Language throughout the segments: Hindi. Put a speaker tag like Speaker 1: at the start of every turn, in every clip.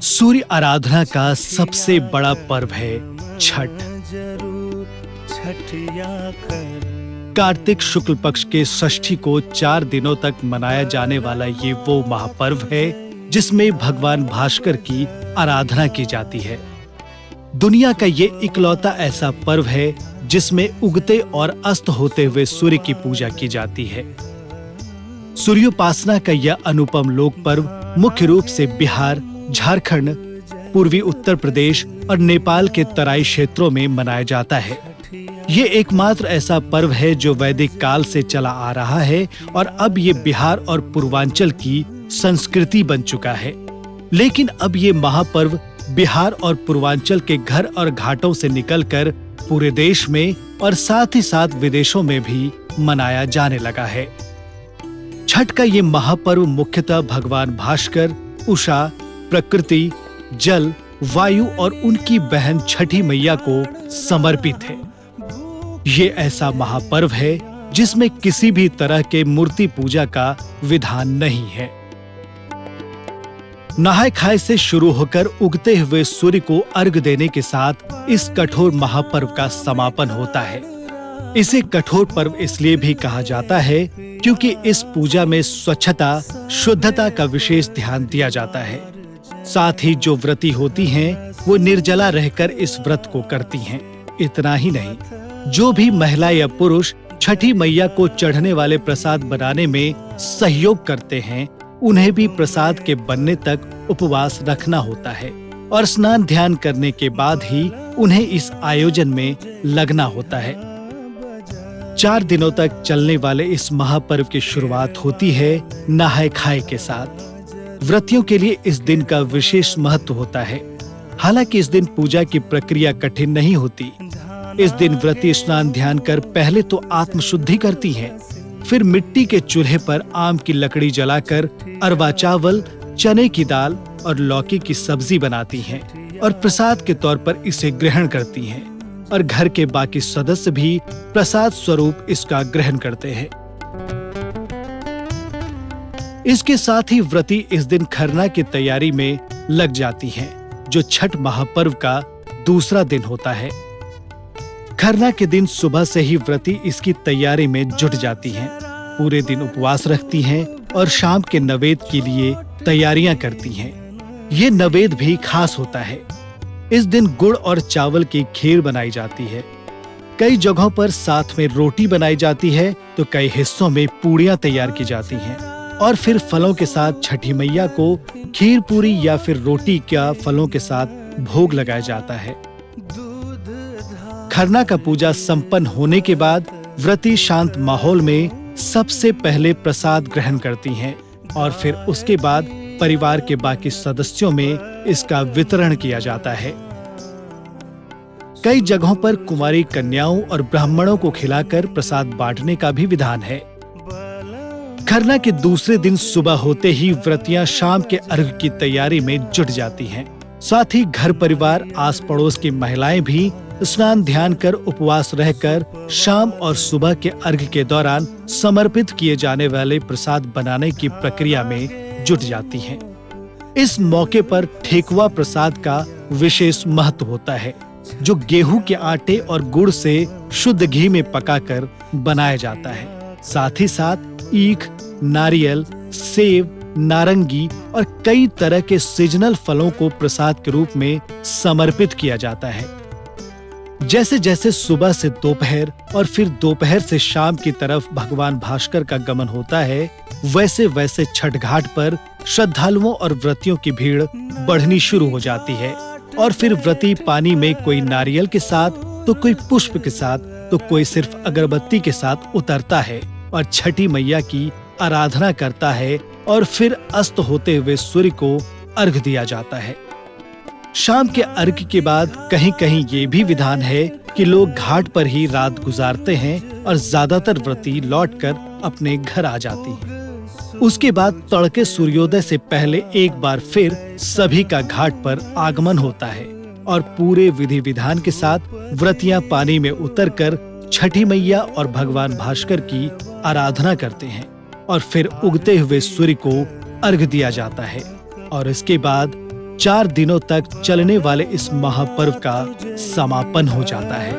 Speaker 1: सूर्य आराधना का सबसे बड़ा पर्व है छठ। कार्तिक शुक्ल पक्ष के षष्ठी को 4 दिनों तक मनाया जाने वाला ये वो महापर्व है जिसमें भगवान भास्कर की आराधना की जाती है। दुनिया का ये इकलौता ऐसा पर्व है जिसमें उगते और अस्त होते हुए सूर्य की पूजा की जाती है। सूर्योपासना का यह अनुपम लोक पर्व मुख्य रूप से बिहार, झारखंड, पूर्वी उत्तर प्रदेश और नेपाल के तराई क्षेत्रों में मनाया जाता है। ये एकमात्र ऐसा पर्व है जो वैदिक काल से चला आ रहा है और अब ये बिहार और पूर्वांचल की संस्कृति बन चुका है। लेकिन अब ये महापर्व बिहार और पूर्वांचल के घर और घाटों से निकलकर पूरे देश में और साथ ही साथ विदेशों में भी मनाया जाने लगा है। छठ का ये महापर्व मुख्यतः भगवान भास्कर, उषा, प्रकृति, जल, वायु और उनकी बहन छठी मैया को समर्पित है। ये ऐसा महापर्व है जिसमें किसी भी तरह के मूर्ति पूजा का विधान नहीं है। नहाय खाए से शुरू होकर उगते हुए सूर्य को अर्घ देने के साथ इस कठोर महापर्व का समापन होता है। इसे कठोर पर्व इसलिए भी कहा जाता है क्योंकि इस पूजा में स्वच्छता, शुद्धता का विशेष ध्यान दिया जाता है। साथ ही जो व्रती होती हैं, वो निर्जला रहकर इस व्रत को करती हैं। इतना ही नहीं, जो भी महिला या पुरुष छठी मैया को चढ़ने वाले प्रसाद बनाने में सहयोग करते हैं, उन्हें भी प्रसाद के बनने तक उपवास रखना होता है और स्नान ध्यान करने के बाद ही उन्हें इस आयोजन में लगना होता है। 4 दिनों तक चलने वाले इस महापर्व की शुरुआत होती है नहाय खाए के साथ। व्रतियों के लिए इस दिन का विशेष महत्व होता है। हालांकि इस दिन पूजा की प्रक्रिया कठिन नहीं होती। इस दिन व्रती स्नान ध्यान कर पहले तो आत्मशुद्धि करती हैं, फिर मिट्टी के चूल्हे पर आम की लकड़ी जलाकर अरवा चावल, चने की दाल और लौकी की सब्जी बनाती हैं और प्रसाद के तौर पर इसे ग्रहण करती हैं और घर के बाकी सदस्य भी प्रसाद स्वरूप इसका ग्रहण करते हैं। इसके साथ ही व्रती इस दिन खरना की तैयारी में लग जाती हैं, जो छठ महापर्व का दूसरा दिन होता है। खरना के दिन सुबह से ही व्रती इसकी तैयारी में जुट जाती हैं। पूरे दिन उपवास रखती हैं और शाम के नवेद के लिए तैयारियां करती हैं। ये नवेद भी खास होता है। इस दिन गुड़ और चावल की खीर बनाई जाती है। कई जगहों पर साथ में रोटी बनाई जाती है तो कई हिस्सों में पूड़ियां तैयार की जाती हैं और फिर फलों के साथ छठी मैया को खीर पूरी या फिर रोटी का फलों के साथ भोग लगाया जाता है। खरना का पूजा संपन्न होने के बाद व्रती शांत माहौल में सबसे पहले प्रसाद ग्रहण करती हैं और फिर उसके बाद परिवार के बाकी सदस्यों में इसका वितरण किया जाता है। कई जगहों पर कुंवारी कन्याओं और ब्राह्मणों को खिलाकर प्रसाद बांटने का भी विधान है। खरना के दूसरे दिन सुबह होते ही व्रतियां शाम के अर्घ की तैयारी में जुट जाती हैं। साथ ही घर परिवार, आस पड़ोस की महिलाएं भी स्नान ध्यान कर उपवास रहकर शाम और सुबह के अर्घ के दौरान समर्पित किए जाने वाले प्रसाद बनाने की प्रक्रिया में जुट जाती हैं। इस मौके पर ठेकुआ प्रसाद का विशेष महत्व होता है, जो गेहूं के आटे और गुड़ से शुद्ध घी में पकाकर बनाया जाता है। साथ ही साथ ईख, नारियल, सेब, नारंगी और कई तरह के सीजनल फलों को प्रसाद के रूप में समर्पित किया जाता है। जैसे जैसे सुबह से दोपहर और फिर दोपहर से शाम की तरफ भगवान भास्कर का गमन होता है, वैसे वैसे छठ घाट पर श्रद्धालुओं और व्रतियों की भीड़ बढ़नी शुरू हो जाती है और फिर व्रती पानी में कोई नारियल के साथ, तो कोई पुष्प के साथ, तो कोई सिर्फ अगरबत्ती के साथ उतरता है और छठी मैया की आराधना करता है और फिर अस्त होते हुए सूर्य को अर्घ दिया जाता है। शाम के अर्घ के बाद कहीं कहीं ये भी विधान है कि लोग घाट पर ही रात गुजारते हैं और ज्यादातर व्रती लौटकर अपने घर आ जाती हैं। उसके बाद तड़के सूर्योदय से पहले एक बार फिर सभी का घाट पर आगमन होता है और पूरे विधि विधान के साथ व्रतियां पानी में उतरकर छठी मैया और भगवान भास्कर की आराधना करते हैं और फिर उगते हुए सूर्य को अर्घ दिया जाता है और इसके बाद 4 दिनों तक चलने वाले इस महापर्व का समापन हो जाता है।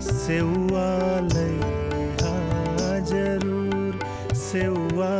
Speaker 2: सेवा लैहा जरूर, सेवा